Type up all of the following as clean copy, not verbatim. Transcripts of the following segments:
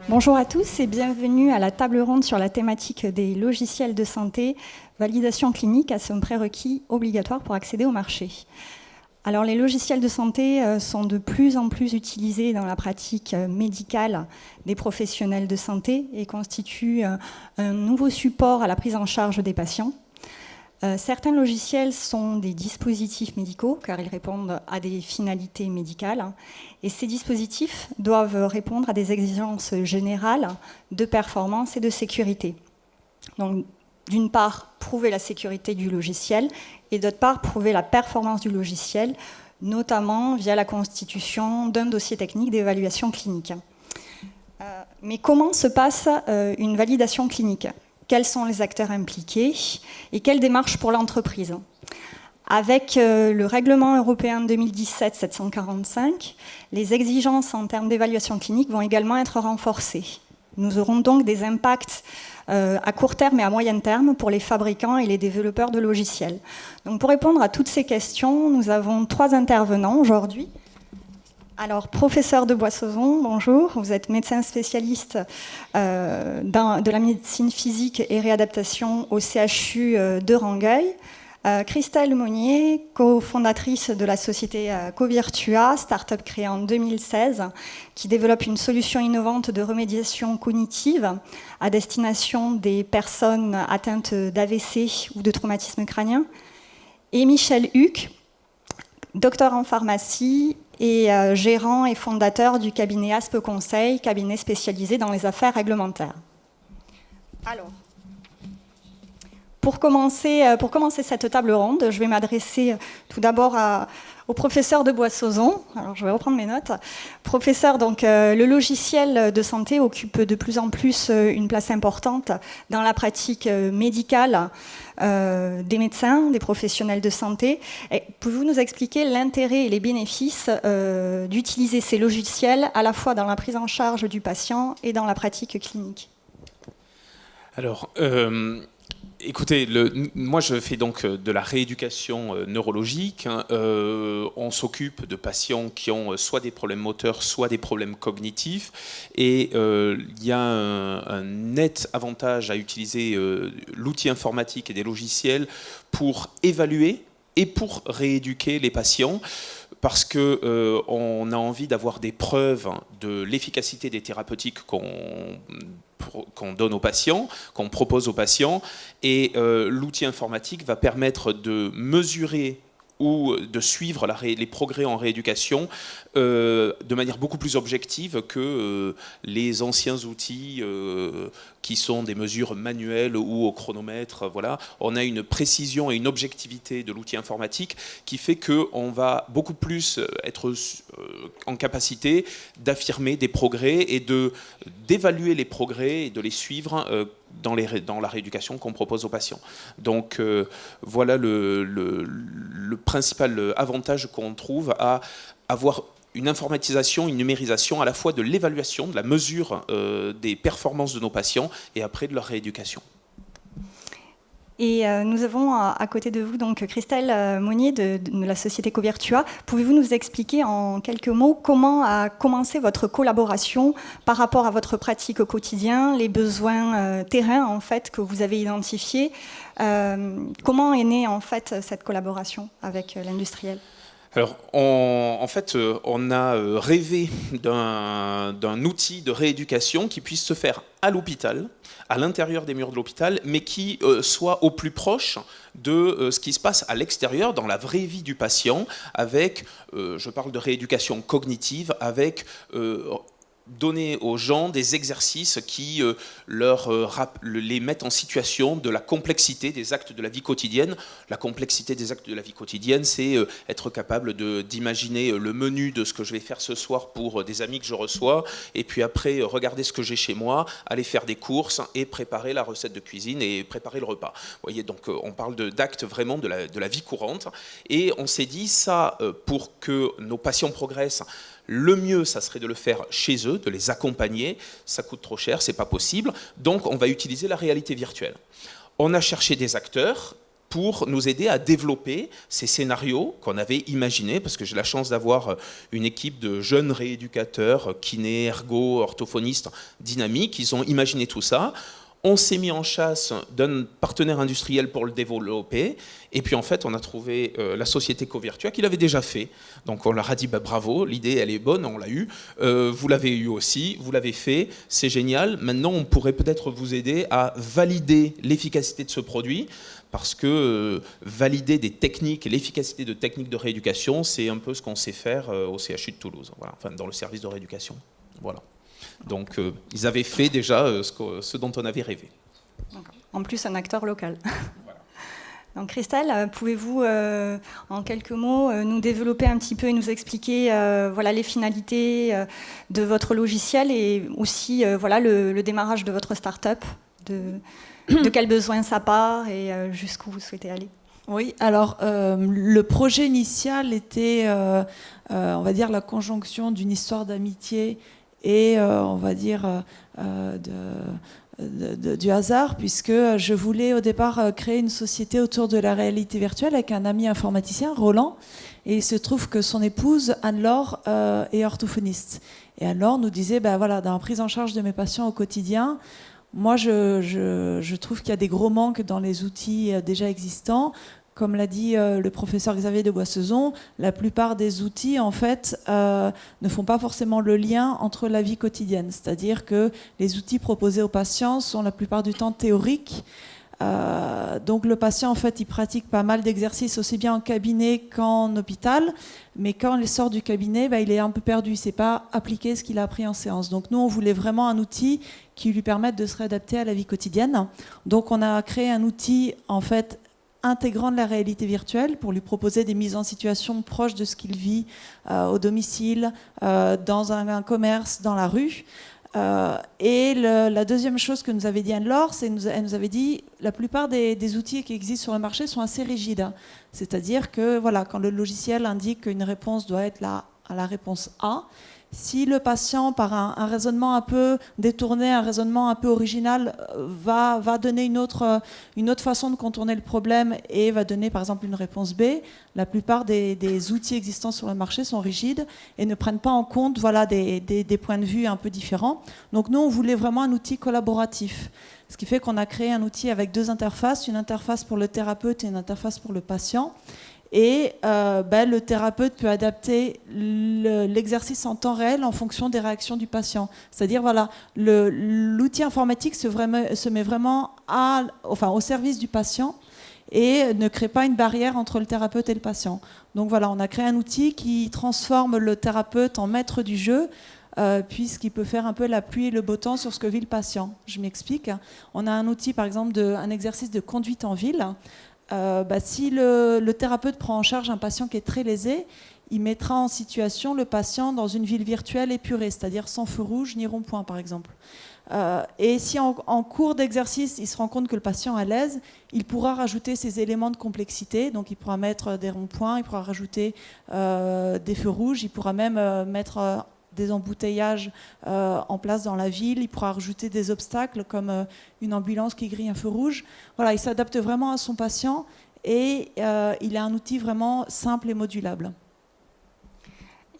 Bonjour à tous et bienvenue à la table ronde sur la thématique des logiciels de santé, validation clinique à son prérequis obligatoire pour accéder au marché. Alors les logiciels de santé sont de plus en plus utilisés dans la pratique médicale des professionnels de santé et constituent un nouveau support à la prise en charge des patients. Certains logiciels sont des dispositifs médicaux car ils répondent à des finalités médicales et ces dispositifs doivent répondre à des exigences générales de performance et de sécurité. Donc, d'une part, prouver la sécurité du logiciel et d'autre part, prouver la performance du logiciel, notamment via la constitution d'un dossier technique d'évaluation clinique. Mais comment se passe une validation clinique ? Quels sont les acteurs impliqués et quelle démarche pour l'entreprise ? Avec le règlement européen 2017-745, les exigences en termes d'évaluation clinique vont également être renforcées. Nous aurons donc des impacts à court terme et à moyen terme pour les fabricants et les développeurs de logiciels. Donc pour répondre à toutes ces questions, nous avons 3 intervenants aujourd'hui. Alors, professeur de Boissozon, bonjour. Vous êtes médecin spécialiste de la médecine physique et réadaptation au CHU de Rangueil. Christelle Monnier, cofondatrice de la société Covirtua, start-up créée en 2016, qui développe une solution innovante de remédiation cognitive à destination des personnes atteintes d'AVC ou de traumatisme crânien. Et Michel Huc, docteur en pharmacie et gérant et fondateur du cabinet Aspe Conseil, cabinet spécialisé dans les affaires réglementaires. Alors, pour commencer cette table ronde, je vais m'adresser tout d'abord au professeur de Boissozon. Alors, je vais reprendre mes notes. Professeur, donc, le logiciel de santé occupe de plus en plus une place importante dans la pratique médicale des médecins, des professionnels de santé. Pouvez-vous nous expliquer l'intérêt et les bénéfices d'utiliser ces logiciels à la fois dans la prise en charge du patient et dans la pratique clinique ? Alors, écoutez, moi je fais donc de la rééducation neurologique. On s'occupe de patients qui ont soit des problèmes moteurs, soit des problèmes cognitifs. Et il y a un net avantage à utiliser l'outil informatique et des logiciels pour évaluer et pour rééduquer les patients. Parce qu'on a envie d'avoir des preuves de l'efficacité des thérapeutiques qu'on donne aux patients, qu'on propose aux patients, et l'outil informatique va permettre de mesurer ou de suivre les progrès en rééducation de manière beaucoup plus objective que les anciens outils qui sont des mesures manuelles ou au chronomètre. Voilà. On a une précision et une objectivité de l'outil informatique qui fait qu'on va beaucoup plus être en capacité d'affirmer des progrès et d'évaluer les progrès et de les suivre dans la rééducation qu'on propose aux patients. Donc voilà le principal avantage qu'on trouve à avoir une informatisation, une numérisation à la fois de l'évaluation, de la mesure des performances de nos patients et après de leur rééducation. Et nous avons à côté de vous donc Christelle Monnier de la société Covirtua. Pouvez-vous nous expliquer en quelques mots comment a commencé votre collaboration par rapport à votre pratique au quotidien, les besoins terrains en fait que vous avez identifiés, comment est née en fait cette collaboration avec l'industriel ? Alors, on a rêvé d'un outil de rééducation qui puisse se faire à l'hôpital, à l'intérieur des murs de l'hôpital, mais qui soit au plus proche de ce qui se passe à l'extérieur, dans la vraie vie du patient, avec, je parle de rééducation cognitive, avec donner aux gens des exercices qui les mettent en situation de la complexité des actes de la vie quotidienne. La complexité des actes de la vie quotidienne, c'est être capable d'imaginer le menu de ce que je vais faire ce soir pour des amis que je reçois, et puis après regarder ce que j'ai chez moi, aller faire des courses et préparer la recette de cuisine et préparer le repas. Vous voyez, donc on parle d'actes vraiment de la vie courante. Et on s'est dit ça, pour que nos patients progressent, le mieux, ça serait de le faire chez eux, de les accompagner. Ça coûte trop cher, c'est pas possible. Donc, on va utiliser la réalité virtuelle. on a cherché des acteurs pour nous aider à développer ces scénarios qu'on avait imaginés, parce que j'ai la chance d'avoir une équipe de jeunes rééducateurs, kinés, ergo, orthophonistes dynamiques. Ils ont imaginé tout ça. On s'est mis en chasse d'un partenaire industriel pour le développer. Et puis en fait, on a trouvé la société Covirtua qui l'avait déjà fait. Donc on leur a dit bravo, l'idée elle est bonne, on l'a eue. Vous l'avez eue aussi, vous l'avez fait, c'est génial. Maintenant, on pourrait peut-être vous aider à valider l'efficacité de ce produit. Parce que valider des techniques et l'efficacité de techniques de rééducation, c'est un peu ce qu'on sait faire au CHU de Toulouse, voilà, enfin, dans le service de rééducation. Voilà. Donc ils avaient fait déjà ce dont on avait rêvé. En plus, un acteur local. Voilà. Donc Christelle, pouvez-vous en quelques mots nous développer un petit peu et nous expliquer voilà, les finalités de votre logiciel et aussi voilà, le démarrage de votre start-up, de quels besoins ça part et jusqu'où vous souhaitez aller? Oui, alors le projet initial était, on va dire, la conjonction d'une histoire d'amitié et, on va dire, du hasard, puisque je voulais au départ créer une société autour de la réalité virtuelle avec un ami informaticien, Roland, et il se trouve que son épouse, Anne-Laure, est orthophoniste. Et Anne-Laure nous disait, ben voilà, dans la prise en charge de mes patients au quotidien, moi je trouve qu'il y a des gros manques dans les outils déjà existants. Comme l'a dit le professeur Xavier de Boissezon, la plupart des outils, en fait, ne font pas forcément le lien entre la vie quotidienne. C'est-à-dire que les outils proposés aux patients sont la plupart du temps théoriques. Donc le patient, en fait, il pratique pas mal d'exercices, aussi bien en cabinet qu'en hôpital. Mais quand il sort du cabinet, il est un peu perdu. Il ne sait pas appliquer ce qu'il a appris en séance. Donc nous, on voulait vraiment un outil qui lui permette de se réadapter à la vie quotidienne. Donc on a créé un outil, en fait, intégrant de la réalité virtuelle pour lui proposer des mises en situation proches de ce qu'il vit au domicile, dans un commerce, dans la rue. Et la deuxième chose que nous avait dit Anne-Laure, c'est qu'elle nous avait dit la plupart des outils qui existent sur le marché sont assez rigides. C'est-à-dire que voilà, quand le logiciel indique qu'une réponse doit être à la réponse A, si le patient, par un raisonnement un peu détourné, un raisonnement un peu original, va donner une autre façon de contourner le problème et va donner par exemple une réponse B, la plupart des outils existants sur le marché sont rigides et ne prennent pas en compte voilà, des points de vue un peu différents. Donc nous, on voulait vraiment un outil collaboratif. Ce qui fait qu'on a créé un outil avec deux interfaces, une interface pour le thérapeute et une interface pour le patient. Et le thérapeute peut adapter l'exercice en temps réel en fonction des réactions du patient. C'est-à-dire, voilà, l'outil informatique se met vraiment au service du patient et ne crée pas une barrière entre le thérapeute et le patient. Donc voilà, on a créé un outil qui transforme le thérapeute en maître du jeu, puisqu'il peut faire un peu la pluie et le beau temps sur ce que vit le patient. Je m'explique. On a un outil, par exemple, un exercice de conduite en ville. Si le thérapeute prend en charge un patient qui est très lésé, il mettra en situation le patient dans une ville virtuelle épurée, c'est-à-dire sans feu rouge ni rond-point, par exemple. Et si en cours d'exercice, il se rend compte que le patient est à l'aise, il pourra rajouter ces éléments de complexité. Donc il pourra mettre des ronds-points, il pourra rajouter des feux rouges, il pourra même mettre des embouteillages en place dans la ville, il pourra rajouter des obstacles comme une ambulance qui grille un feu rouge. Voilà, il s'adapte vraiment à son patient et il a un outil vraiment simple et modulable.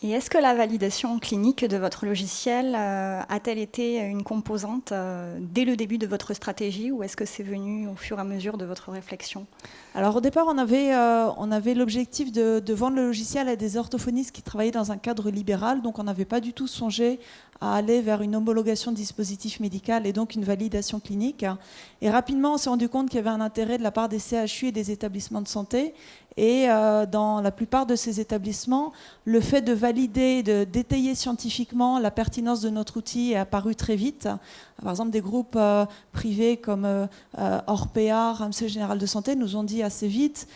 Et est-ce que la validation clinique de votre logiciel a-t-elle été une composante dès le début de votre stratégie ou est-ce que c'est venu au fur et à mesure de votre réflexion? Alors au départ, on avait l'objectif de vendre le logiciel à des orthophonistes qui travaillaient dans un cadre libéral, donc on n'avait pas du tout songé à aller vers une homologation de dispositif médical et donc une validation clinique. Et rapidement, on s'est rendu compte qu'il y avait un intérêt de la part des CHU et des établissements de santé. Et dans la plupart de ces établissements, le fait de valider, de détailler scientifiquement la pertinence de notre outil est apparu très vite. Par exemple, des groupes privés comme Orpea, Ramsay Général de Santé nous ont dit assez vite,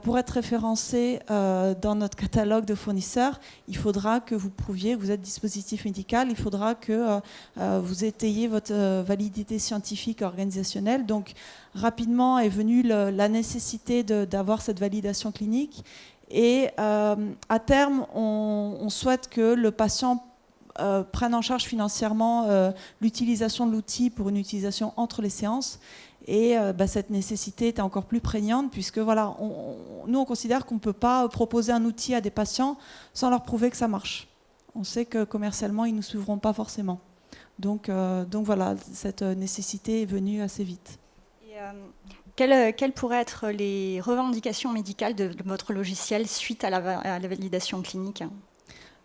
pour être référencé dans notre catalogue de fournisseurs, il faudra que vous prouviez que vous êtes dispositif médical, il faudra que vous étayiez votre validité scientifique et organisationnelle. Donc, rapidement est venue la nécessité d'avoir cette validation clinique. Et à terme, on souhaite que le patient prennent en charge financièrement l'utilisation de l'outil pour une utilisation entre les séances. Et cette nécessité est encore plus prégnante puisque voilà, nous on considère qu'on ne peut pas proposer un outil à des patients sans leur prouver que ça marche. On sait que commercialement ils ne nous suivront pas forcément. Donc voilà, cette nécessité est venue assez vite. Et, quelles pourraient être les revendications médicales de votre logiciel suite à la validation clinique ?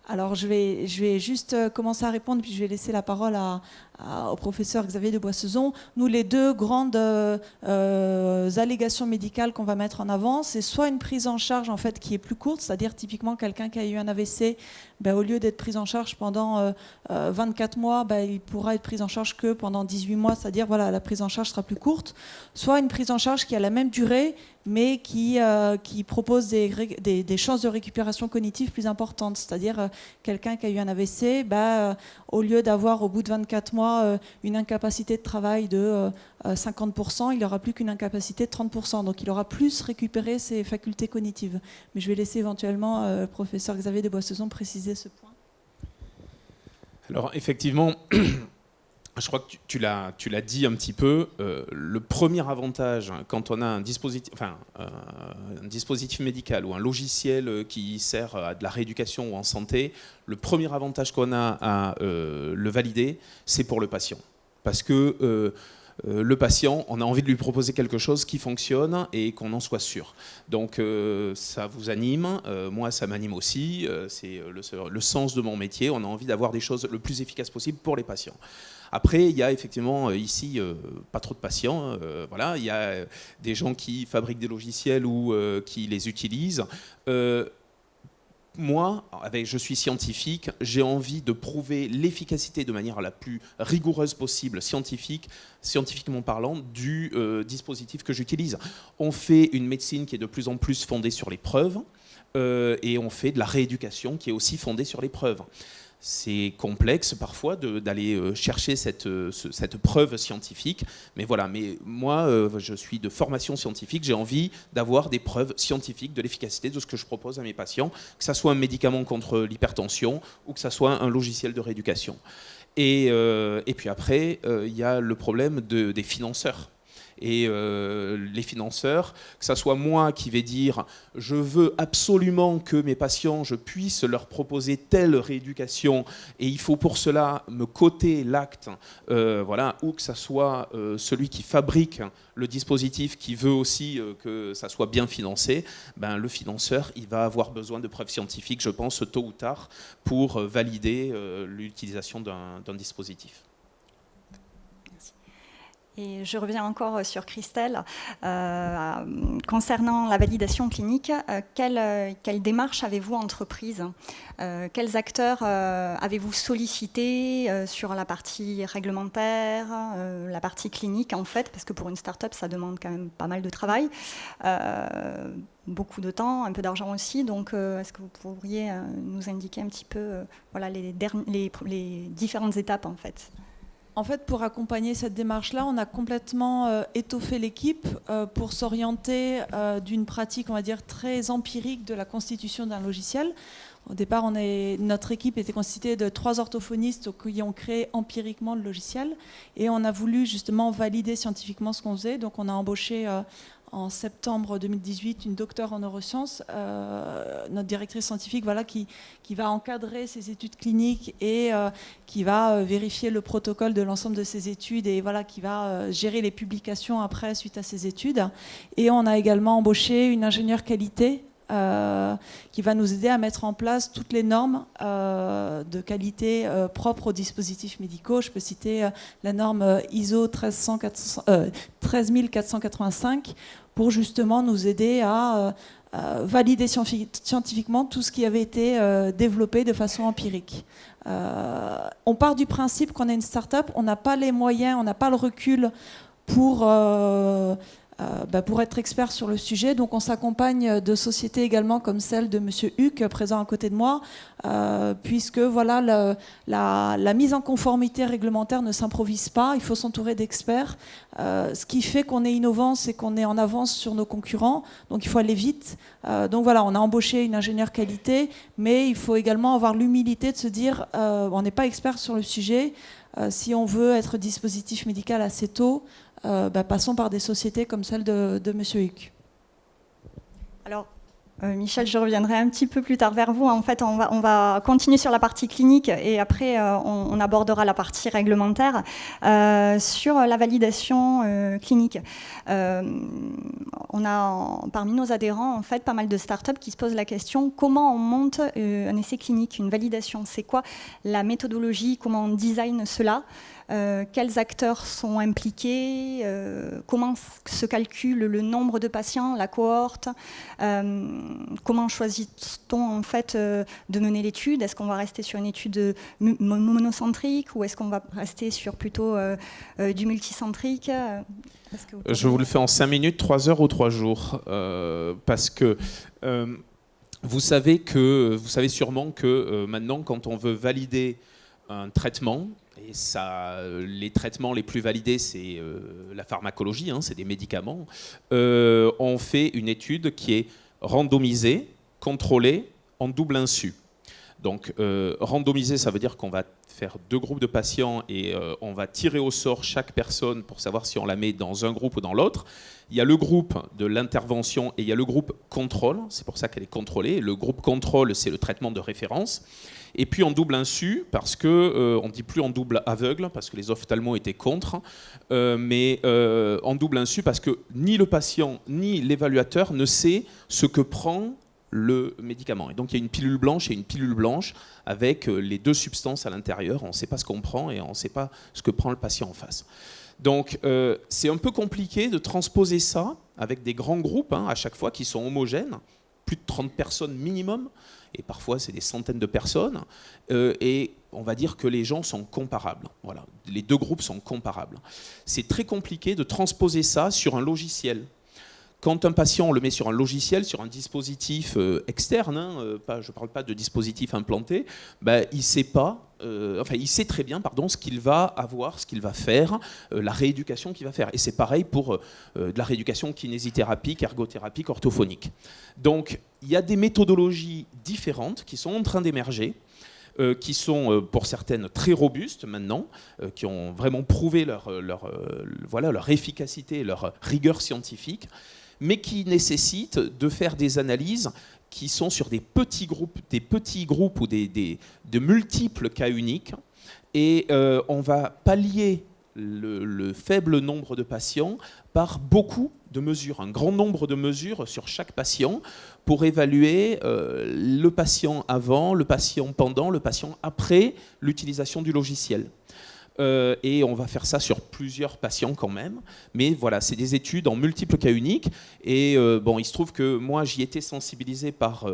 Alors je vais juste commencer à répondre, puis je vais laisser la parole au professeur Xavier de Boissezon. Nous, les deux grandes allégations médicales qu'on va mettre en avant, c'est soit une prise en charge en fait, qui est plus courte, c'est-à-dire typiquement quelqu'un qui a eu un AVC, au lieu d'être pris en charge pendant 24 mois, il pourra être pris en charge que pendant 18 mois, c'est-à-dire voilà, la prise en charge sera plus courte, soit une prise en charge qui a la même durée, mais qui propose des chances de récupération cognitive plus importantes, c'est-à-dire quelqu'un qui a eu un AVC, au lieu d'avoir au bout de 24 mois une incapacité de travail de 50%, il n'aura plus qu'une incapacité de 30%, donc il aura plus récupéré ses facultés cognitives. Mais je vais laisser éventuellement le professeur Xavier de Boissezon préciser ce point. Alors effectivement, je crois que tu l'as dit un petit peu, le premier avantage quand on a un dispositif médical ou un logiciel qui sert à de la rééducation ou en santé, le premier avantage qu'on a à le valider, c'est pour le patient. Parce que le patient, on a envie de lui proposer quelque chose qui fonctionne et qu'on en soit sûr. Donc ça vous anime, moi ça m'anime aussi, c'est le sens de mon métier, on a envie d'avoir des choses le plus efficaces possible pour les patients. Après, il y a effectivement ici pas trop de patients. Voilà, il y a des gens qui fabriquent des logiciels ou qui les utilisent. Moi, je suis scientifique, j'ai envie de prouver l'efficacité de manière la plus rigoureuse possible, scientifiquement parlant, du dispositif que j'utilise. On fait une médecine qui est de plus en plus fondée sur les preuves et on fait de la rééducation qui est aussi fondée sur les preuves. C'est complexe parfois d'aller chercher cette preuve scientifique, mais voilà. Mais moi, je suis de formation scientifique, j'ai envie d'avoir des preuves scientifiques de l'efficacité de ce que je propose à mes patients, que ça soit un médicament contre l'hypertension ou que ça soit un logiciel de rééducation. Et puis après, il y a le problème des financeurs. Et les financeurs, que ce soit moi qui vais dire je veux absolument que mes patients, je puisse leur proposer telle rééducation et il faut pour cela me coter l'acte, voilà, ou que ce soit celui qui fabrique le dispositif qui veut aussi que ça soit bien financé, le financeur il va avoir besoin de preuves scientifiques, je pense, tôt ou tard, pour valider l'utilisation d'un dispositif. Et je reviens encore sur Christelle. Concernant la validation clinique, quelle démarche avez-vous entreprise ? Quels acteurs avez-vous sollicité sur la partie réglementaire, la partie clinique en fait, parce que pour une start-up, ça demande quand même pas mal de travail, beaucoup de temps, un peu d'argent aussi. Donc, est-ce que vous pourriez nous indiquer un petit peu les différentes étapes en fait ? En fait, pour accompagner cette démarche-là, on a complètement étoffé l'équipe pour s'orienter d'une pratique, on va dire, très empirique de la constitution d'un logiciel. Au départ, notre équipe était constituée de 3 orthophonistes qui ont créé empiriquement le logiciel et on a voulu justement valider scientifiquement ce qu'on faisait. Donc, on a embauché en septembre 2018 une docteure en neurosciences, notre directrice scientifique, voilà, qui va encadrer ces études cliniques et qui va vérifier le protocole de l'ensemble de ces études et voilà, qui va gérer les publications après suite à ces études. Et on a également embauché une ingénieure qualité qui va nous aider à mettre en place toutes les normes de qualité propres aux dispositifs médicaux. Je peux citer la norme ISO 13485 pour justement nous aider à valider scientifiquement tout ce qui avait été développé de façon empirique. On part du principe qu'on est une start-up, on n'a pas les moyens, on n'a pas le recul pour pour être expert sur le sujet. Donc on s'accompagne de sociétés également comme celle de M. Huck, présent à côté de moi, puisque voilà, la mise en conformité réglementaire ne s'improvise pas, il faut s'entourer d'experts. Ce qui fait qu'on est innovant, c'est qu'on est en avance sur nos concurrents, donc il faut aller vite. Donc voilà, on a embauché une ingénieure qualité, mais il faut également avoir l'humilité de se dire on n'est pas expert sur le sujet. Si on veut être dispositif médical assez tôt, passons par des sociétés comme celle de M. Huck. Alors, Michel, je reviendrai un petit peu plus tard vers vous. En fait, on va continuer sur la partie clinique et après, on abordera la partie réglementaire. Sur la validation clinique, on a parmi nos adhérents, en fait, pas mal de startups qui se posent la question comment on monte un essai clinique, une validation. C'est quoi la méthodologie, comment on design cela, quels acteurs sont impliqués, comment se calcule le nombre de patients, la cohorte, comment choisit-on en fait de mener l'étude? Est-ce qu'on va rester sur une étude monocentrique ou est-ce qu'on va rester sur plutôt du multicentrique? Je vous le fais en 5 minutes, 3 heures ou 3 jours, parce que vous savez sûrement que maintenant, quand on veut valider un traitement, et les traitements les plus validés, c'est la pharmacologie, c'est des médicaments, on fait une étude qui est randomisée, contrôlée, en double insu. Donc, randomisé, ça veut dire qu'on va faire 2 groupes de patients et on va tirer au sort chaque personne pour savoir si on la met dans un groupe ou dans l'autre. Il y a le groupe de l'intervention et il y a le groupe contrôle, c'est pour ça qu'elle est contrôlée. Le groupe contrôle, c'est le traitement de référence. Et puis en double insu, parce que, on ne dit plus en double aveugle, parce que les ophtalmos étaient contre, mais en double insu, parce que ni le patient ni l'évaluateur ne sait ce que prend le médicament. Et donc il y a une pilule blanche et une pilule blanche avec les 2 substances à l'intérieur. On ne sait pas ce qu'on prend et on ne sait pas ce que prend le patient en face. Donc c'est un peu compliqué de transposer ça avec des grands groupes à chaque fois qui sont homogènes, plus de 30 personnes minimum, et parfois c'est des centaines de personnes, et on va dire que les gens sont comparables. Voilà, les 2 groupes sont comparables. C'est très compliqué de transposer ça sur un logiciel. Quand un patient, on le met sur un logiciel, sur un dispositif externe, je ne parle pas de dispositif implanté, il sait très bien ce qu'il va avoir, ce qu'il va faire, la rééducation qu'il va faire. Et c'est pareil pour de la rééducation kinésithérapique, ergothérapique, orthophonique. Donc, il y a des méthodologies différentes qui sont en train d'émerger, qui sont pour certaines très robustes maintenant, qui ont vraiment prouvé leur efficacité, leur rigueur scientifique, mais qui nécessitent de faire des analyses qui sont sur des petits groupes ou de multiples cas uniques. Et on va pallier le faible nombre de patients par beaucoup de mesures, un grand nombre de mesures sur chaque patient pour évaluer le patient avant, le patient pendant, le patient après l'utilisation du logiciel. Et on va faire ça sur plusieurs patients quand même. Mais voilà, c'est des études en multiples cas uniques. Et il se trouve que moi, j'y étais sensibilisé par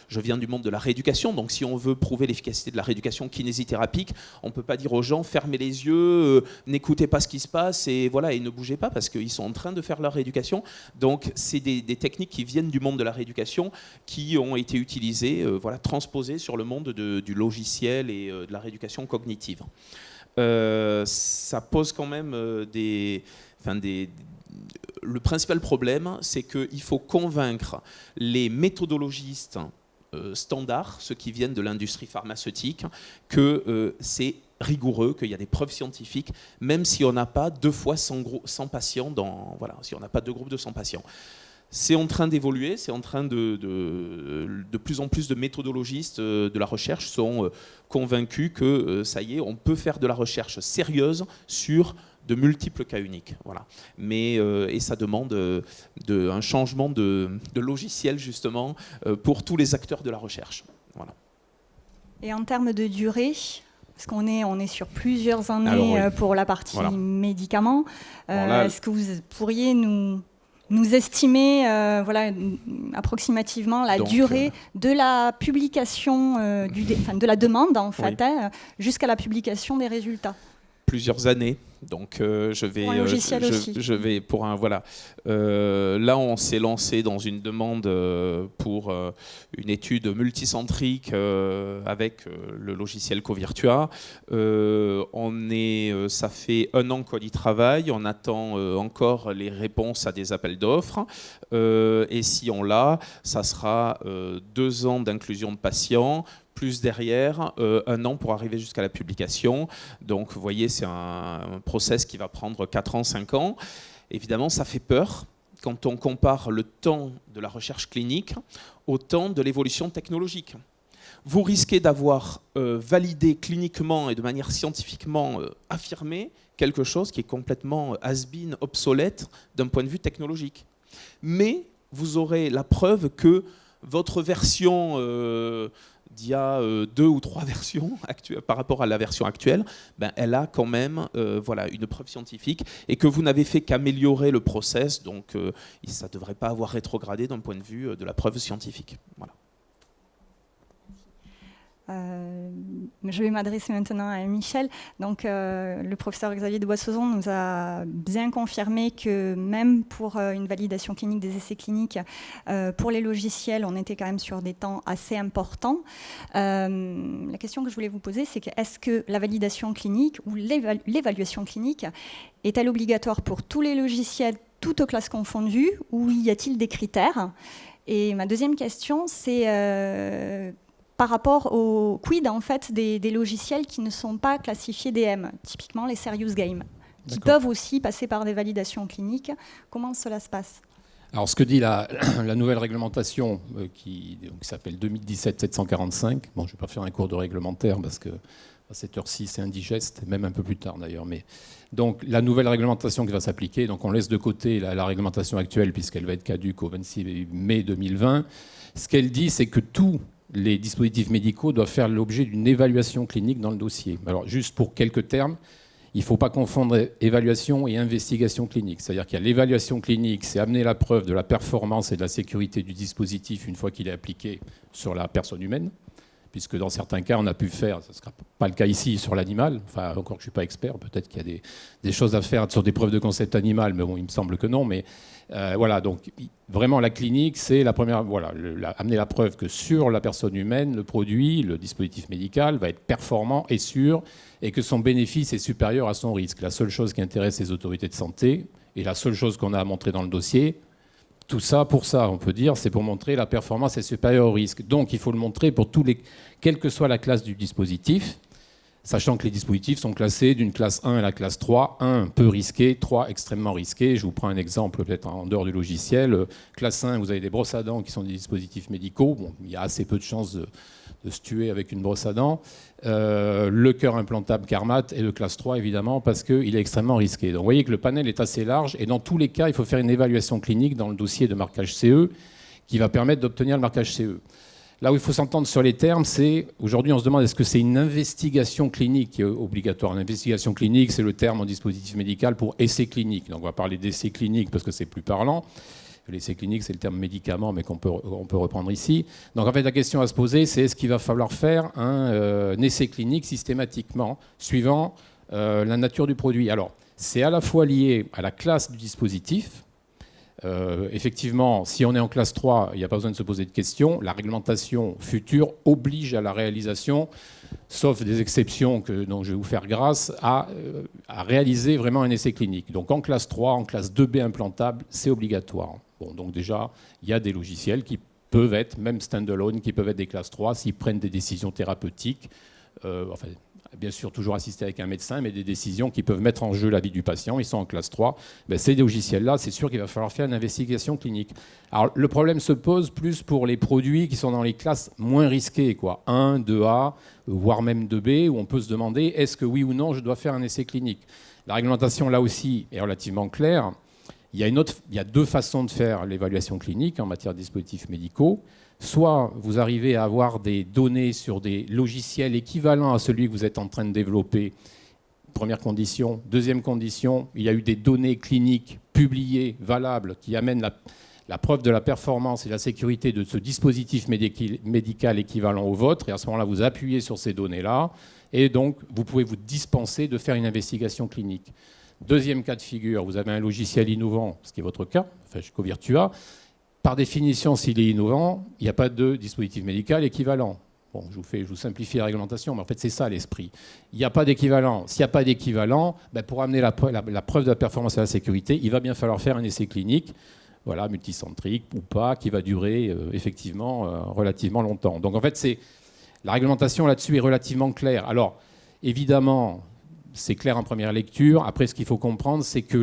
je viens du monde de la rééducation. Donc si on veut prouver l'efficacité de la rééducation kinésithérapique, on ne peut pas dire aux gens, fermez les yeux, n'écoutez pas ce qui se passe et ne bougez pas parce qu'ils sont en train de faire leur rééducation. Donc c'est des techniques qui viennent du monde de la rééducation qui ont été utilisées, transposées sur le monde du logiciel et de la rééducation cognitive. Ça pose quand même le principal problème, c'est qu'il faut convaincre les méthodologistes standards, ceux qui viennent de l'industrie pharmaceutique, que c'est rigoureux, qu'il y a des preuves scientifiques, même si on n'a pas 2 fois 100 patients, si on n'a pas 2 groupes de 100 patients. C'est en train d'évoluer, c'est en train de plus en plus de méthodologistes de la recherche sont convaincus que ça y est, on peut faire de la recherche sérieuse sur de multiples cas uniques. Voilà. Mais, et ça demande un changement de logiciel justement pour tous les acteurs de la recherche. Voilà. Et en termes de durée, parce qu'on est sur plusieurs années pour la partie médicaments, est-ce que vous pourriez nous estimer approximativement la durée de la publication de la demande en fait, jusqu'à la publication des résultats? plusieurs années. Donc je vais, pour un logiciel aussi. je vais pour un voilà. Là, on s'est lancé dans une demande pour une étude multicentrique avec le logiciel Covirtua. Ça fait 1 an qu'on y travaille. On attend encore les réponses à des appels d'offres. Et si on l'a, ça sera 2 ans d'inclusion de patients, plus derrière 1 an pour arriver jusqu'à la publication. Donc vous voyez, c'est un process qui va prendre 4 ans, 5 ans. Évidemment, ça fait peur quand on compare le temps de la recherche clinique au temps de l'évolution technologique. Vous risquez d'avoir validé cliniquement et de manière scientifiquement affirmée quelque chose qui est complètement has-been, obsolète d'un point de vue technologique. Mais vous aurez la preuve que votre version d'il y a 2 ou 3 versions par rapport à la version actuelle, elle a quand même une preuve scientifique et que vous n'avez fait qu'améliorer le process, donc ça ne devrait pas avoir rétrogradé d'un point de vue de la preuve scientifique. Voilà. Je vais m'adresser maintenant à Michel. Donc, le professeur Xavier de Boissezon nous a bien confirmé que même pour une validation clinique des essais cliniques, pour les logiciels, on était quand même sur des temps assez importants. La question que je voulais vous poser, c'est que est-ce que la validation clinique ou l'évaluation clinique est-elle obligatoire pour tous les logiciels, toutes classes confondues, ou y a-t-il des critères? Et ma deuxième question, c'est par rapport au quid en fait des logiciels qui ne sont pas classifiés DM, typiquement les serious games, qui peuvent aussi passer par des validations cliniques. Comment cela se passe? Alors, ce que dit la nouvelle réglementation qui s'appelle 2017-745, bon, je ne vais pas faire un cours de réglementaire parce que à cette heure-ci, c'est indigeste, même un peu plus tard d'ailleurs. Mais donc, la nouvelle réglementation qui va s'appliquer, donc on laisse de côté la réglementation actuelle puisqu'elle va être caduque au 26 mai 2020. Ce qu'elle dit, c'est que tous les dispositifs médicaux doivent faire l'objet d'une évaluation clinique dans le dossier. Alors, juste pour quelques termes, il ne faut pas confondre évaluation et investigation clinique. C'est-à-dire qu'il y a l'évaluation clinique, c'est amener la preuve de la performance et de la sécurité du dispositif une fois qu'il est appliqué sur la personne humaine, puisque dans certains cas, on a pu faire, ce ne sera pas le cas ici, sur l'animal. Enfin, encore que je ne suis pas expert, peut-être qu'il y a des choses à faire sur des preuves de concept animal, mais bon, il me semble que non. Mais voilà, donc vraiment la clinique, c'est la première, amener la preuve que sur la personne humaine, le produit, le dispositif médical va être performant et sûr, et que son bénéfice est supérieur à son risque. La seule chose qui intéresse les autorités de santé, et la seule chose qu'on a à montrer dans le dossier, tout ça, pour ça, on peut dire, c'est pour montrer la performance est supérieure au risque. Donc, il faut le montrer pour quelle que soit la classe du dispositif, sachant que les dispositifs sont classés d'une classe 1 à la classe 3. 1, peu risqué, 3, extrêmement risqué. Je vous prends un exemple peut-être en dehors du logiciel. Classe 1, vous avez des brosses à dents qui sont des dispositifs médicaux. Bon, il y a assez peu de chances de se tuer avec une brosse à dents. Le cœur implantable Carmat est de classe 3, évidemment, parce qu'il est extrêmement risqué. Donc vous voyez que le panel est assez large, et dans tous les cas, il faut faire une évaluation clinique dans le dossier de marquage CE qui va permettre d'obtenir le marquage CE. Là où il faut s'entendre sur les termes, c'est, aujourd'hui on se demande est-ce que c'est une investigation clinique qui est obligatoire. Une investigation clinique, c'est le terme en dispositif médical pour essai clinique. Donc on va parler d'essai clinique parce que c'est plus parlant. L'essai clinique, c'est le terme médicament, mais qu'on peut reprendre ici. Donc en fait, la question à se poser, c'est est-ce qu'il va falloir faire un essai clinique systématiquement, suivant la nature du produit. Alors, c'est à la fois lié à la classe du dispositif. Effectivement, si on est en classe 3, il n'y a pas besoin de se poser de questions. La réglementation future oblige à la réalisation, sauf des exceptions dont je vais vous faire grâce, à réaliser vraiment un essai clinique. Donc en classe 3, en classe 2B implantable, c'est obligatoire. Bon, donc déjà, il y a des logiciels qui peuvent être, même stand-alone, qui peuvent être des classes 3 s'ils prennent des décisions thérapeutiques, bien sûr toujours assistés avec un médecin, mais des décisions qui peuvent mettre en jeu la vie du patient, ils sont en classe 3. Ces logiciels-là, c'est sûr qu'il va falloir faire une investigation clinique. Alors le problème se pose plus pour les produits qui sont dans les classes moins risquées, 1, 2A, voire même 2B, où on peut se demander est-ce que oui ou non je dois faire un essai clinique. La réglementation, là aussi, est relativement claire. Il y a 2 façons de faire l'évaluation clinique en matière de dispositifs médicaux. Soit vous arrivez à avoir des données sur des logiciels équivalents à celui que vous êtes en train de développer, première condition. Deuxième condition, il y a eu des données cliniques publiées, valables, qui amènent la preuve de la performance et de la sécurité de ce dispositif médical équivalent au vôtre, et à ce moment-là, vous appuyez sur ces données-là, et donc vous pouvez vous dispenser de faire une investigation clinique. Deuxième cas de figure, vous avez un logiciel innovant, ce qui est votre cas, enfin, Covirtua. Par définition, s'il est innovant, il n'y a pas de dispositif médical équivalent. Bon, je vous simplifie la réglementation, mais en fait, c'est ça l'esprit. Il n'y a pas d'équivalent. S'il n'y a pas d'équivalent, pour amener la preuve de la performance et de la sécurité, il va bien falloir faire un essai clinique, voilà, multicentrique ou pas, qui va durer effectivement relativement longtemps. Donc en fait, la réglementation là-dessus est relativement claire. Alors, évidemment, c'est clair en première lecture. Après, ce qu'il faut comprendre, c'est que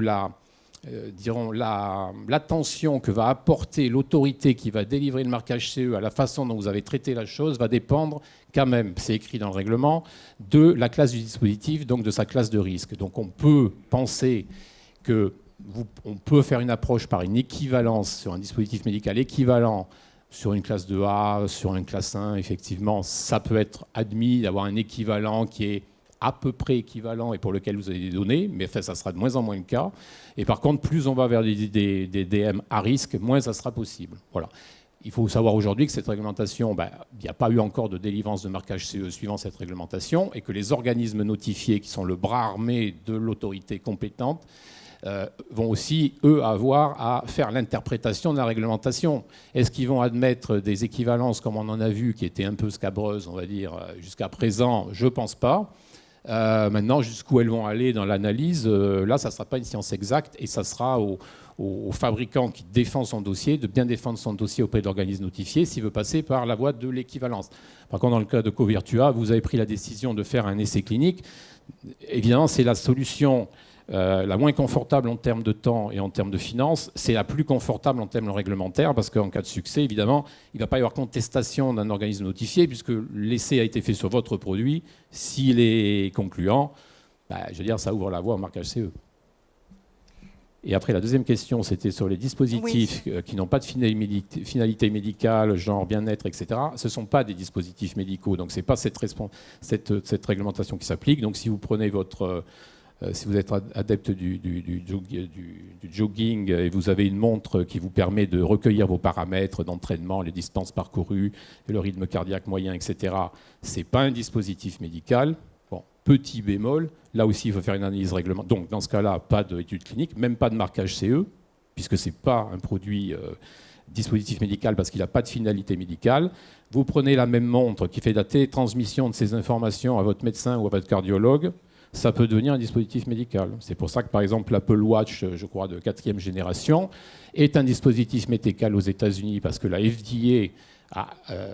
l'attention que va apporter l'autorité qui va délivrer le marquage CE à la façon dont vous avez traité la chose va dépendre quand même, c'est écrit dans le règlement, de la classe du dispositif, donc de sa classe de risque. Donc on peut penser qu'on peut faire une approche par une équivalence sur un dispositif médical équivalent sur une classe 2A, sur une classe 1, effectivement, ça peut être admis d'avoir un équivalent qui est à peu près équivalent et pour lequel vous avez des données, mais enfin, ça sera de moins en moins le cas. Et par contre, plus on va vers des DM à risque, moins ça sera possible. Voilà. Il faut savoir aujourd'hui que cette réglementation, il n'y a pas eu encore de délivrance de marquage CE suivant cette réglementation et que les organismes notifiés, qui sont le bras armé de l'autorité compétente, vont aussi, eux, avoir à faire l'interprétation de la réglementation. Est-ce qu'ils vont admettre des équivalences, comme on en a vu, qui étaient un peu scabreuses, on va dire, jusqu'à présent? Je ne pense pas. Maintenant, jusqu'où elles vont aller dans l'analyse, là, ça ne sera pas une science exacte et ça sera au fabricant qui défend son dossier de bien défendre son dossier auprès de l'organisme notifié s'il veut passer par la voie de l'équivalence. Par contre, dans le cas de Covirtua, vous avez pris la décision de faire un essai clinique. Évidemment, c'est la solution la moins confortable en termes de temps et en termes de finances, c'est la plus confortable en termes réglementaires, parce qu'en cas de succès, évidemment, il ne va pas y avoir contestation d'un organisme notifié, puisque l'essai a été fait sur votre produit. S'il est concluant, je veux dire, ça ouvre la voie au marquage CE. Et après, la deuxième question, c'était sur les dispositifs qui n'ont pas de finalité médicale, genre bien-être, etc. Ce ne sont pas des dispositifs médicaux, donc ce n'est pas cette réglementation qui s'applique. Donc si vous prenez si vous êtes adepte du jogging et vous avez une montre qui vous permet de recueillir vos paramètres d'entraînement, les distances parcourues, le rythme cardiaque moyen, etc., ce n'est pas un dispositif médical. Bon, petit bémol, là aussi il faut faire une analyse réglementaire. Donc dans ce cas-là, pas d'étude clinique, même pas de marquage CE, puisque ce n'est pas un produit dispositif médical parce qu'il n'a pas de finalité médicale. Vous prenez la même montre qui fait la télétransmission de ces informations à votre médecin ou à votre cardiologue, ça peut devenir un dispositif médical. C'est pour ça que, par exemple, l'Apple Watch, je crois, de 4e génération, est un dispositif médical aux États-Unis parce que la FDA a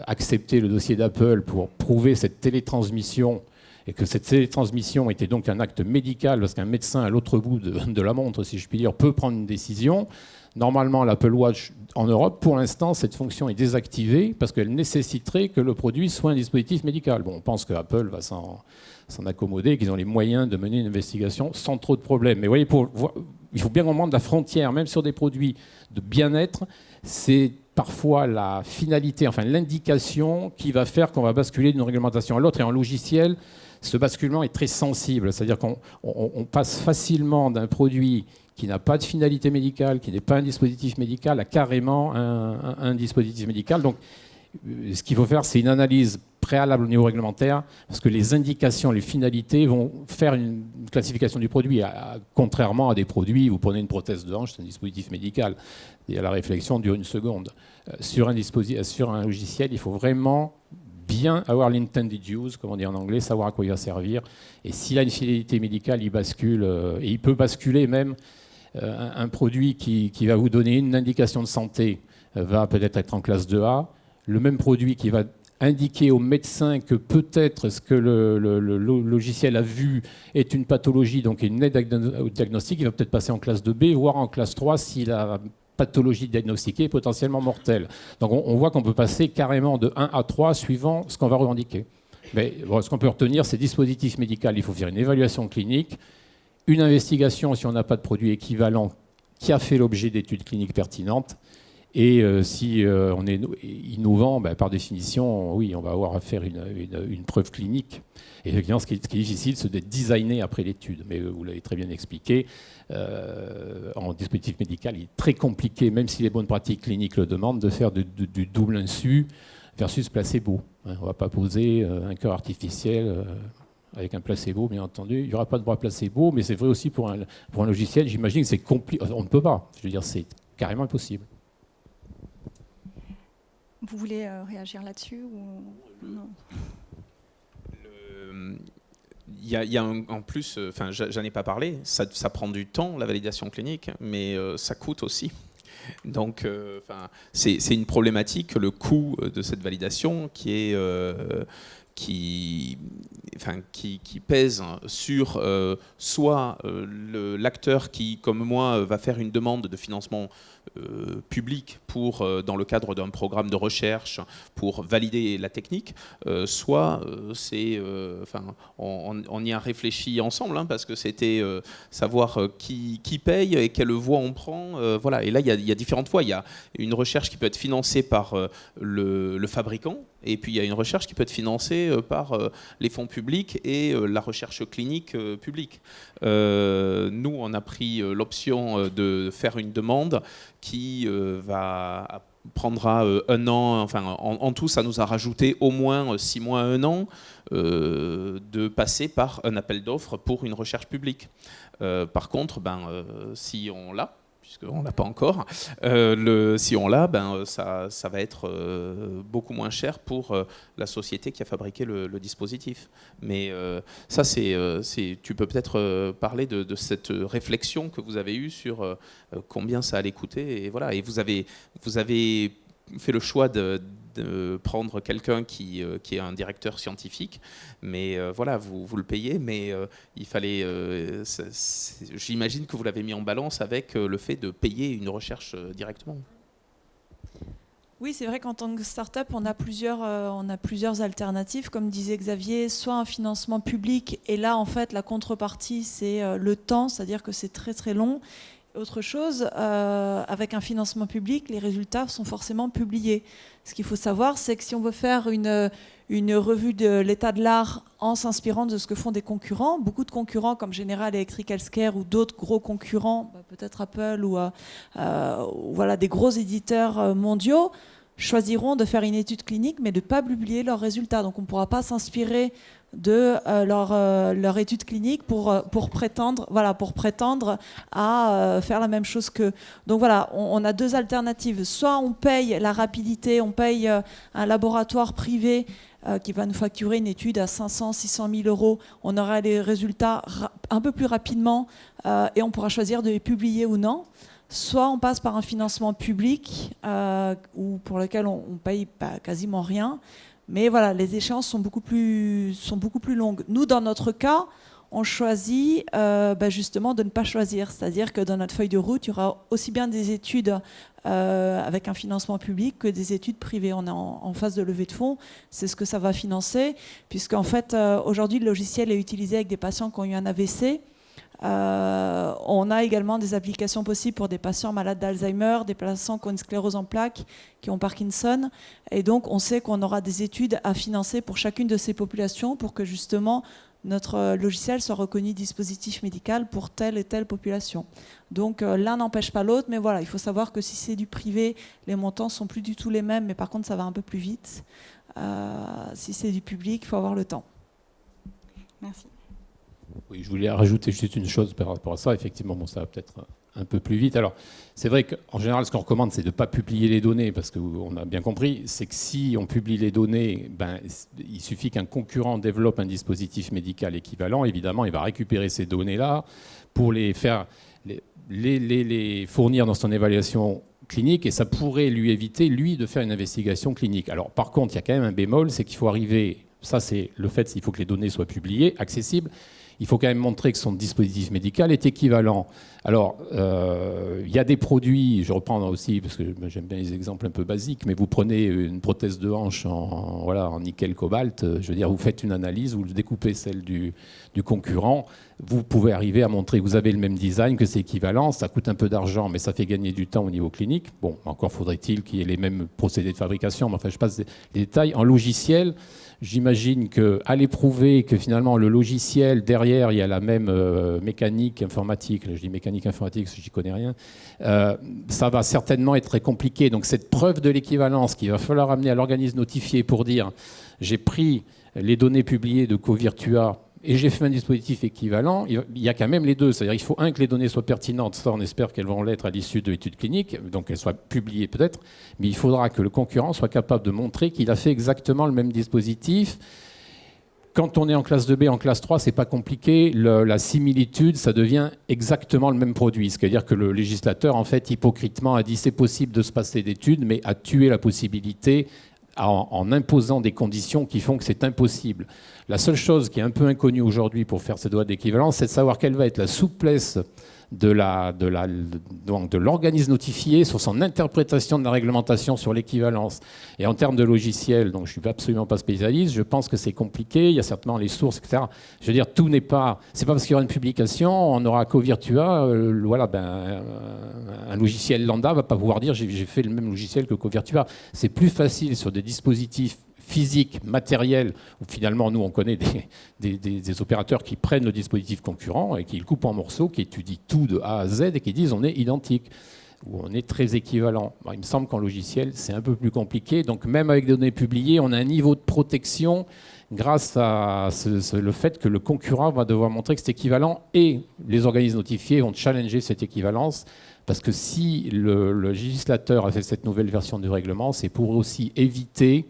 accepté le dossier d'Apple pour prouver cette télétransmission et que cette télétransmission était donc un acte médical parce qu'un médecin à l'autre bout de la montre, si je puis dire, peut prendre une décision. Normalement, l'Apple Watch en Europe, pour l'instant, cette fonction est désactivée parce qu'elle nécessiterait que le produit soit un dispositif médical. Bon, on pense que Apple va s'en accommoder, qu'ils ont les moyens de mener une investigation sans trop de problèmes. Mais vous voyez, il faut bien comprendre la frontière, même sur des produits de bien-être, c'est parfois la finalité, enfin l'indication qui va faire qu'on va basculer d'une réglementation à l'autre. Et en logiciel, ce basculement est très sensible, c'est-à-dire qu'on passe facilement d'un produit qui n'a pas de finalité médicale, qui n'est pas un dispositif médical, à carrément un dispositif médical. Donc, ce qu'il faut faire, c'est une analyse préalable au niveau réglementaire, parce que les indications, les finalités vont faire une classification du produit. Contrairement à des produits, vous prenez une prothèse de hanche, c'est un dispositif médical. Et la réflexion dure 1 seconde. Sur un logiciel, il faut vraiment bien avoir l'intended use, comme on dit en anglais, savoir à quoi il va servir. Et s'il a une finalité médicale, il bascule, et il peut basculer même. Un produit qui va vous donner une indication de santé va peut-être être en classe 2A. Le même produit qui va indiquer au médecin que peut-être ce que le logiciel a vu est une pathologie, donc une aide au diagnostic, il va peut-être passer en classe 2B, voire en classe 3 si la pathologie diagnostiquée est potentiellement mortelle. Donc on voit qu'on peut passer carrément de 1 à 3 suivant ce qu'on va revendiquer. Mais bon, ce qu'on peut retenir, c'est dispositif médical, il faut faire une évaluation clinique, une investigation si on n'a pas de produit équivalent qui a fait l'objet d'études cliniques pertinentes, Et si on est innovant, par définition, oui, on va avoir à faire une preuve clinique. Et effectivement, ce qui est difficile, c'est d'être designé après l'étude. Mais vous l'avez très bien expliqué, en dispositif médical, il est très compliqué, même si les bonnes pratiques cliniques le demandent, de faire du double insu versus placebo. On ne va pas poser un cœur artificiel avec un placebo, bien entendu. Il n'y aura pas de bras placebo, mais c'est vrai aussi pour un logiciel. J'imagine que c'est compliqué. On ne peut pas. Je veux dire, c'est carrément impossible. Vous voulez réagir là-dessus ou non? Il y a en plus, j'en ai pas parlé, ça prend du temps, la validation clinique, mais ça coûte aussi. Donc, c'est une problématique, le coût de cette validation qui pèse sur soit l'acteur qui, comme moi, va faire une demande de financement public dans le cadre d'un programme de recherche pour valider la technique, soit on y a réfléchi ensemble, parce que c'était savoir qui paye et quelle voie on prend. Voilà. Et là, il y a différentes voies. Il y a une recherche qui peut être financée par le fabricant, et puis il y a une recherche qui peut être financée par les fonds publics et la recherche clinique publique. Nous, on a pris l'option de faire une demande qui prendra un an. En tout, ça nous a rajouté au moins 6 mois, 1 an de passer par un appel d'offres pour une recherche publique. Par contre, si on l'a, puisqu'on ne l'a pas encore, si on l'a, ça va être beaucoup moins cher pour la société qui a fabriqué le dispositif. Mais ça, tu peux peut-être parler de cette réflexion que vous avez eue sur combien ça allait coûter. Et, voilà. Et vous avez fait le choix de prendre quelqu'un qui est un directeur scientifique, mais voilà, vous le payez, mais il fallait, j'imagine que vous l'avez mis en balance avec le fait de payer une recherche directement. Oui, c'est vrai qu'en tant que start-up, on a plusieurs alternatives. Comme disait Xavier, soit un financement public, et là, en fait, la contrepartie, c'est le temps, c'est-à-dire que c'est très très long. Autre chose, avec un financement public, les résultats sont forcément publiés. Ce qu'il faut savoir, c'est que si on veut faire une revue de l'état de l'art en s'inspirant de ce que font des concurrents, beaucoup de concurrents comme General Electric Healthcare ou d'autres gros concurrents, peut-être Apple ou voilà, des gros éditeurs mondiaux, choisiront de faire une étude clinique mais de ne pas publier leurs résultats. Donc on ne pourra pas s'inspirer de leur étude clinique pour prétendre à faire la même chose qu'eux. Donc voilà, on a 2 alternatives. Soit on paye la rapidité, on paye un laboratoire privé qui va nous facturer une étude à 500, 600 000 euros. On aura les résultats un peu plus rapidement et on pourra choisir de les publier ou non. Soit on passe par un financement public pour lequel on paye quasiment rien. Mais voilà, les échéances sont beaucoup plus longues. Nous, dans notre cas, on choisit justement de ne pas choisir. C'est-à-dire que dans notre feuille de route, il y aura aussi bien des études avec un financement public que des études privées. On est en phase de levée de fonds. C'est ce que ça va financer, puisqu'en fait, aujourd'hui, le logiciel est utilisé avec des patients qui ont eu un AVC. On a également des applications possibles pour des patients malades d'Alzheimer, des patients qui ont une sclérose en plaques, qui ont Parkinson. Et donc, on sait qu'on aura des études à financer pour chacune de ces populations pour que justement notre logiciel soit reconnu dispositif médical pour telle et telle population. Donc, l'un n'empêche pas l'autre, mais voilà, il faut savoir que si c'est du privé, les montants ne sont plus du tout les mêmes, mais par contre, ça va un peu plus vite. Si c'est du public, il faut avoir le temps. Merci. Oui, je voulais rajouter juste une chose par rapport à ça. Effectivement, ça va peut-être un peu plus vite. Alors, c'est vrai qu'en général, ce qu'on recommande, c'est de ne pas publier les données, parce qu'on a bien compris, c'est que si on publie les données, il suffit qu'un concurrent développe un dispositif médical équivalent. Évidemment, il va récupérer ces données-là pour les fournir dans son évaluation clinique, et ça pourrait lui éviter, lui, de faire une investigation clinique. Alors, par contre, il y a quand même un bémol, c'est qu'il faut arriver... Ça, c'est le fait, il faut que les données soient publiées, accessibles. Il faut quand même montrer que son dispositif médical est équivalent. Alors, il y a des produits, je reprends aussi, parce que j'aime bien les exemples un peu basiques, mais vous prenez une prothèse de hanche en nickel cobalt, je veux dire, vous faites une analyse, vous découpez celle du concurrent, vous pouvez arriver à montrer que vous avez le même design, que c'est équivalent, ça coûte un peu d'argent, mais ça fait gagner du temps au niveau clinique. Bon, encore faudrait-il qu'il y ait les mêmes procédés de fabrication, mais enfin, je passe les détails. En logiciel, j'imagine qu'aller prouver que finalement le logiciel, derrière, il y a la même mécanique informatique, je dis mécanique informatique parce que j'y connais rien, ça va certainement être très compliqué. Donc cette preuve de l'équivalence qu'il va falloir amener à l'organisme notifié pour dire j'ai pris les données publiées de Covirtua et j'ai fait un dispositif équivalent, il y a quand même les deux. C'est-à-dire qu'il faut, que les données soient pertinentes, ça on espère qu'elles vont l'être à l'issue de l'étude clinique, donc qu'elles soient publiées peut-être, mais il faudra que le concurrent soit capable de montrer qu'il a fait exactement le même dispositif. Quand on est en classe 2B, en classe 3, c'est pas compliqué. La similitude, ça devient exactement le même produit. C'est-à-dire que le législateur, en fait, hypocritement a dit c'est possible de se passer d'études, mais a tué la possibilité en imposant des conditions qui font que c'est impossible. La seule chose qui est un peu inconnue aujourd'hui pour faire cette loi d'équivalence, c'est de savoir quelle va être la souplesse de l'organisme notifié sur son interprétation de la réglementation sur l'équivalence. Et en termes de logiciel, donc je ne suis absolument pas spécialiste, je pense que c'est compliqué, il y a certainement les sources, etc. Je veux dire, tout n'est pas... C'est pas parce qu'il y aura une publication, on aura Covirtua, un logiciel lambda ne va pas pouvoir dire j'ai fait le même logiciel que Covirtua. C'est plus facile sur des dispositifs physique, matériel, où finalement, nous, on connaît des opérateurs qui prennent le dispositif concurrent et qui le coupent en morceaux, qui étudient tout de A à Z et qui disent on est identique, ou on est très équivalent. Bon, il me semble qu'en logiciel, c'est un peu plus compliqué. Donc, même avec des données publiées, on a un niveau de protection grâce à le fait que le concurrent va devoir montrer que c'est équivalent et les organismes notifiés vont challenger cette équivalence. Parce que si le législateur a fait cette nouvelle version du règlement, c'est pour aussi éviter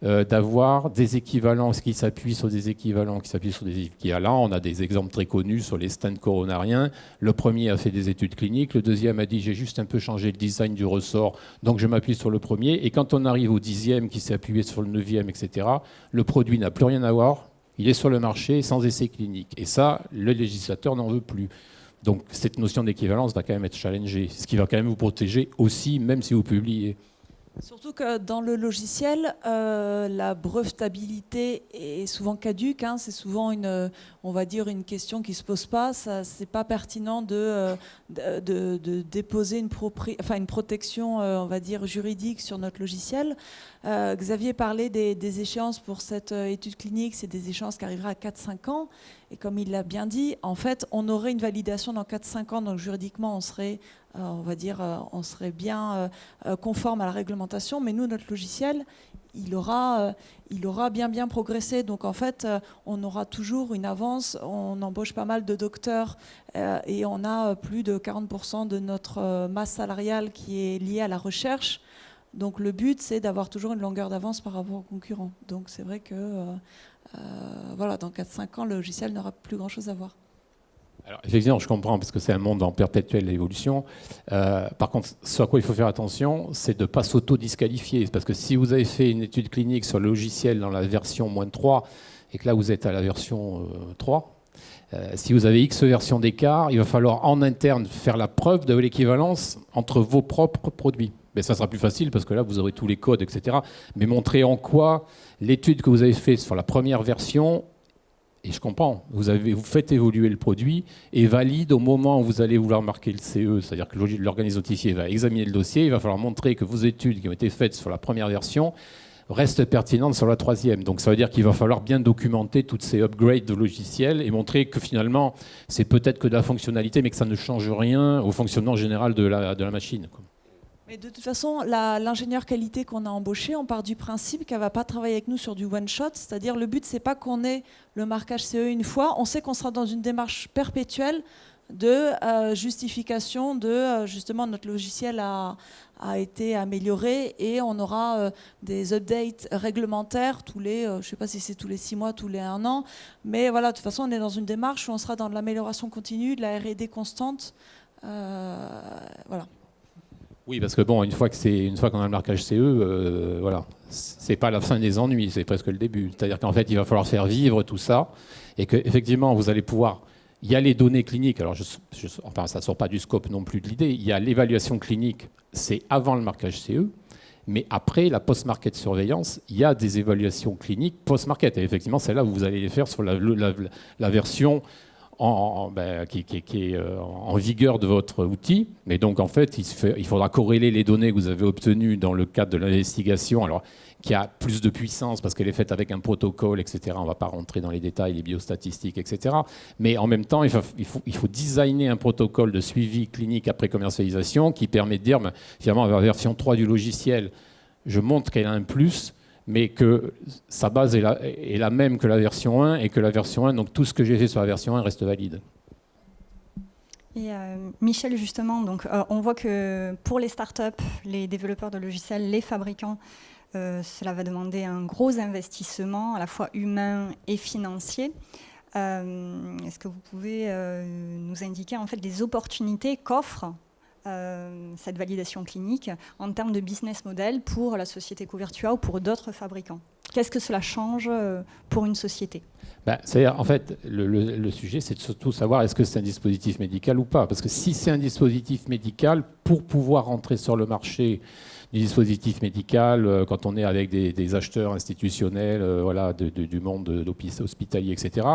d'avoir des équivalences qui s'appuient sur des équivalents, qui s'appuient sur des équivalents. On a des exemples très connus sur les stents coronariens. Le premier a fait des études cliniques, le deuxième a dit j'ai juste un peu changé le design du ressort, donc je m'appuie sur le premier. Et quand on arrive au 10e qui s'est appuyé sur le 9e, etc., le produit n'a plus rien à voir, il est sur le marché sans essai clinique. Et ça, le législateur n'en veut plus. Donc cette notion d'équivalence va quand même être challengée, ce qui va quand même vous protéger aussi, même si vous publiez. Surtout que dans le logiciel, la brevetabilité est souvent caduque. C'est souvent on va dire une question qui ne se pose pas. C'est pas pertinent de déposer une protection, on va dire, juridique sur notre logiciel. Xavier parlait des échéances pour cette étude clinique. C'est des échéances qui arriveraient à 4-5 ans. Et comme il l'a bien dit, en fait, on aurait une validation dans 4-5 ans. Donc juridiquement, on serait bien conforme à la réglementation, mais nous, notre logiciel, il aura bien progressé. Donc en fait, on aura toujours une avance. On embauche pas mal de docteurs et on a plus de 40% de notre masse salariale qui est liée à la recherche. Donc le but, c'est d'avoir toujours une longueur d'avance par rapport aux concurrents. Donc c'est vrai que dans 4-5 ans, le logiciel n'aura plus grand-chose à voir. Alors, effectivement, je comprends, parce que c'est un monde en perpétuelle évolution. Par contre, ce à quoi il faut faire attention, c'est de ne pas s'auto-disqualifier. Parce que si vous avez fait une étude clinique sur le logiciel dans la version -3, et que là, vous êtes à la version 3, si vous avez X versions d'écart, il va falloir en interne faire la preuve de l'équivalence entre vos propres produits. Mais ça sera plus facile, parce que là, vous aurez tous les codes, etc. Mais montrer en quoi l'étude que vous avez faite sur la première version... Et je comprends, vous faites évoluer le produit et valide au moment où vous allez vouloir marquer le CE, c'est-à-dire que l'organisme notifié va examiner le dossier, il va falloir montrer que vos études qui ont été faites sur la première version restent pertinentes sur la troisième. Donc ça veut dire qu'il va falloir bien documenter toutes ces upgrades de logiciels et montrer que finalement, c'est peut-être que de la fonctionnalité, mais que ça ne change rien au fonctionnement général de la machine, quoi. Mais de toute façon, l'ingénieur qualité qu'on a embauché, on part du principe qu'elle ne va pas travailler avec nous sur du one-shot. C'est-à-dire le but, ce n'est pas qu'on ait le marquage CE une fois. On sait qu'on sera dans une démarche perpétuelle de justification de justement notre logiciel a été amélioré et on aura des updates réglementaires tous les, je ne sais pas si c'est tous les 6 mois, tous les 1 an. Mais voilà, de toute façon, on est dans une démarche où on sera dans de l'amélioration continue, de la R&D constante. Voilà. Oui, parce que bon, une fois qu'on a le marquage CE, voilà, c'est pas la fin des ennuis, c'est presque le début. C'est-à-dire qu'en fait, il va falloir faire vivre tout ça, et qu'effectivement, vous allez pouvoir. Il y a les données cliniques. Alors, enfin, ça ne sort pas du scope non plus de l'idée. Il y a l'évaluation clinique, c'est avant le marquage CE, mais après la post-market surveillance, il y a des évaluations cliniques post-market. Et effectivement, c'est là où vous allez les faire sur la version qui est en vigueur de votre outil. Mais donc, en fait, il faudra corréler les données que vous avez obtenues dans le cadre de l'investigation, alors qui a plus de puissance parce qu'elle est faite avec un protocole, etc. On ne va pas rentrer dans les détails, les biostatistiques, etc. Mais en même temps, il faut designer un protocole de suivi clinique après commercialisation qui permet de dire, finalement, la version 3 du logiciel, je montre qu'elle a un plus, mais que sa base est la même que la version 1 et que la version 1, donc tout ce que j'ai fait sur la version 1 reste valide. Et Michel, justement, donc, on voit que pour les startups, les développeurs de logiciels, les fabricants, cela va demander un gros investissement, à la fois humain et financier. Est-ce que vous pouvez nous indiquer en fait les opportunités qu'offre cette validation clinique en termes de business model pour la société Covirtua ou pour d'autres fabricants? Qu'est-ce que cela change pour une société? C'est-à-dire, en fait, le sujet, c'est de surtout savoir est-ce que c'est un dispositif médical ou pas. Parce que si c'est un dispositif médical, pour pouvoir rentrer sur le marché du dispositif médical, quand on est avec des acheteurs institutionnels du monde hospitalier, etc.,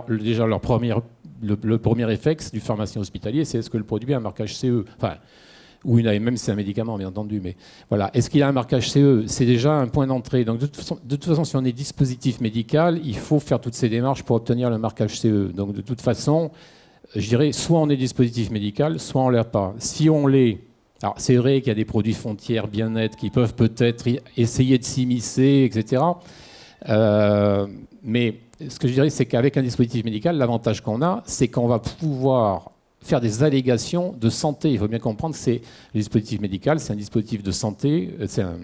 déjà le premier réflexe du pharmacien hospitalier, c'est est-ce que le produit a un marquage CE, même si c'est un médicament, bien entendu, mais voilà. Est-ce qu'il a un marquage CE? C'est déjà un point d'entrée. Donc, de toute façon, si on est dispositif médical, il faut faire toutes ces démarches pour obtenir le marquage CE. Donc, de toute façon, je dirais, soit on est dispositif médical, soit on ne l'est pas. Si on l'est, alors c'est vrai qu'il y a des produits frontières bien-être qui peuvent peut-être essayer de s'immiscer, etc. Mais ce que je dirais, c'est qu'avec un dispositif médical, l'avantage qu'on a, c'est qu'on va pouvoir faire des allégations de santé. Il faut bien comprendre que le dispositif médical, c'est un dispositif de santé, c'est un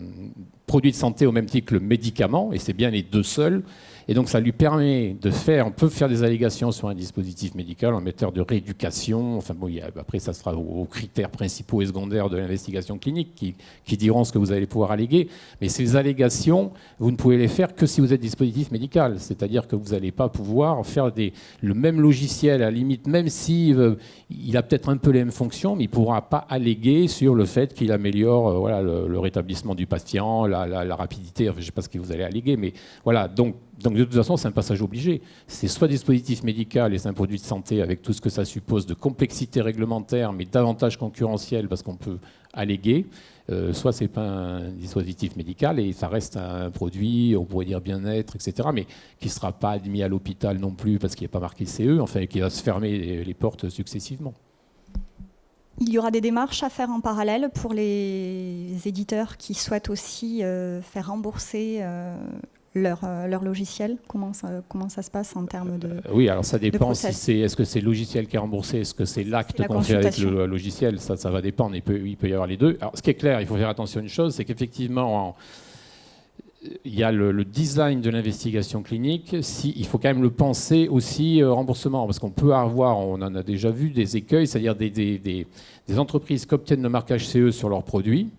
produit de santé au même titre que le médicament, et c'est bien les deux seuls. Et donc ça lui permet on peut faire des allégations sur un dispositif médical en matière de rééducation. Après, ça sera aux critères principaux et secondaires de l'investigation clinique qui diront ce que vous allez pouvoir alléguer. Mais ces allégations, vous ne pouvez les faire que si vous êtes dispositif médical. C'est-à-dire que vous n'allez pas pouvoir faire le même logiciel, à la limite, même si il a peut-être un peu les mêmes fonctions, mais il ne pourra pas alléguer sur le fait qu'il améliore le rétablissement du patient, la rapidité. Je ne sais pas ce que vous allez alléguer, mais voilà. Donc de toute façon, c'est un passage obligé. C'est soit dispositif médical et c'est un produit de santé avec tout ce que ça suppose de complexité réglementaire, mais davantage concurrentielle parce qu'on peut alléguer, soit c'est pas un dispositif médical et ça reste un produit, on pourrait dire bien-être, etc., mais qui ne sera pas admis à l'hôpital non plus parce qu'il n'est pas marqué CE, enfin qui va se fermer les portes successivement. Il y aura des démarches à faire en parallèle pour les éditeurs qui souhaitent aussi faire rembourser leur logiciel. Comment ça se passe en termes de Oui, alors ça dépend est-ce que c'est le logiciel qui est remboursé, est-ce que c'est l'acte qu'on fait avec le logiciel, ça va dépendre, il peut y avoir les deux. Alors ce qui est clair, il faut faire attention à une chose, c'est qu'effectivement, il y a le design de l'investigation clinique, il faut quand même le penser aussi remboursement, parce qu'on peut avoir, on en a déjà vu, des écueils, c'est-à-dire des entreprises qui obtiennent le marquage CE sur leurs produits.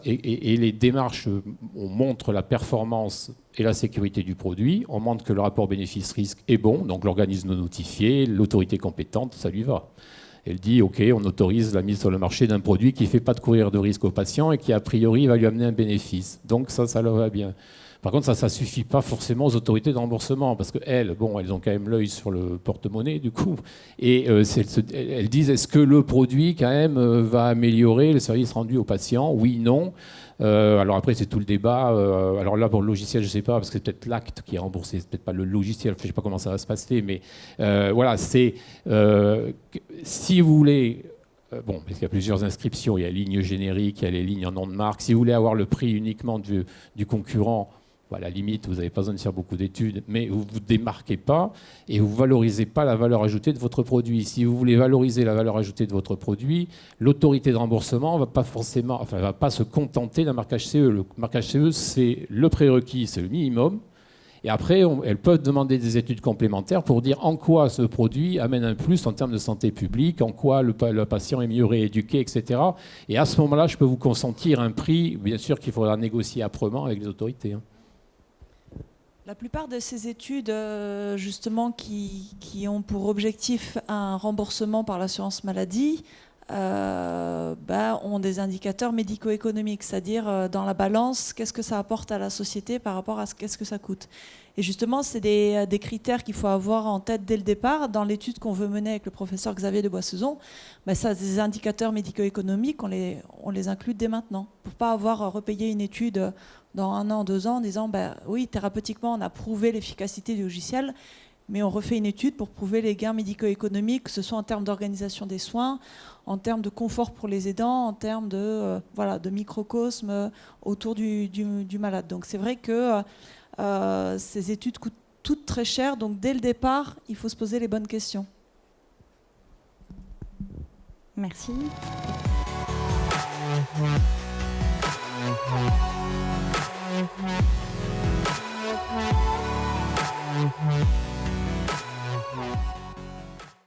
Et les démarches, on montre la performance et la sécurité du produit, on montre que le rapport bénéfice-risque est bon, donc l'organisme notifié, l'autorité compétente, ça lui va. Elle dit, OK, on autorise la mise sur le marché d'un produit qui ne fait pas de courir de risque au patient et qui, a priori, va lui amener un bénéfice. Donc ça leur va bien. Par contre, ça ne suffit pas forcément aux autorités de remboursement, parce qu'elles, elles ont quand même l'œil sur le porte-monnaie, du coup. Et elles disent, est-ce que le produit, quand même, va améliorer le service rendu au patient? Oui, non. Alors après, c'est tout le débat. Alors là, pour le logiciel, je ne sais pas, parce que c'est peut-être l'acte qui est remboursé, c'est peut-être pas le logiciel, je ne sais pas comment ça va se passer, mais voilà, c'est... si vous voulez... parce qu'il y a plusieurs inscriptions, il y a ligne générique, il y a les lignes en nom de marque. Si vous voulez avoir le prix uniquement du concurrent, à la limite, vous n'avez pas besoin de faire beaucoup d'études, mais vous ne vous démarquez pas et vous ne valorisez pas la valeur ajoutée de votre produit. Si vous voulez valoriser la valeur ajoutée de votre produit, l'autorité de remboursement ne va pas se contenter d'un marquage CE. Le marquage CE, c'est le prérequis, c'est le minimum. Et après, elles peuvent demander des études complémentaires pour dire en quoi ce produit amène un plus en termes de santé publique, en quoi le patient est mieux rééduqué, etc. Et à ce moment-là, je peux vous consentir un prix, bien sûr qu'il faudra négocier âprement avec les autorités. La plupart de ces études, justement, qui ont pour objectif un remboursement par l'assurance maladie, ont des indicateurs médico-économiques, c'est-à-dire dans la balance, qu'est-ce que ça apporte à la société par rapport à qu'est-ce que ça coûte. Et justement, c'est des critères qu'il faut avoir en tête dès le départ. Dans l'étude qu'on veut mener avec le professeur Xavier de Boissezon, ça, des indicateurs médico-économiques, on les inclut dès maintenant, pour ne pas avoir repayé une étude dans 1 an, 2 ans, en disant oui, thérapeutiquement, on a prouvé l'efficacité du logiciel, mais on refait une étude pour prouver les gains médico-économiques, que ce soit en termes d'organisation des soins, en termes de confort pour les aidants, en termes de microcosme autour du malade. Donc c'est vrai que ces études coûtent toutes très cher, donc dès le départ, il faut se poser les bonnes questions. Merci.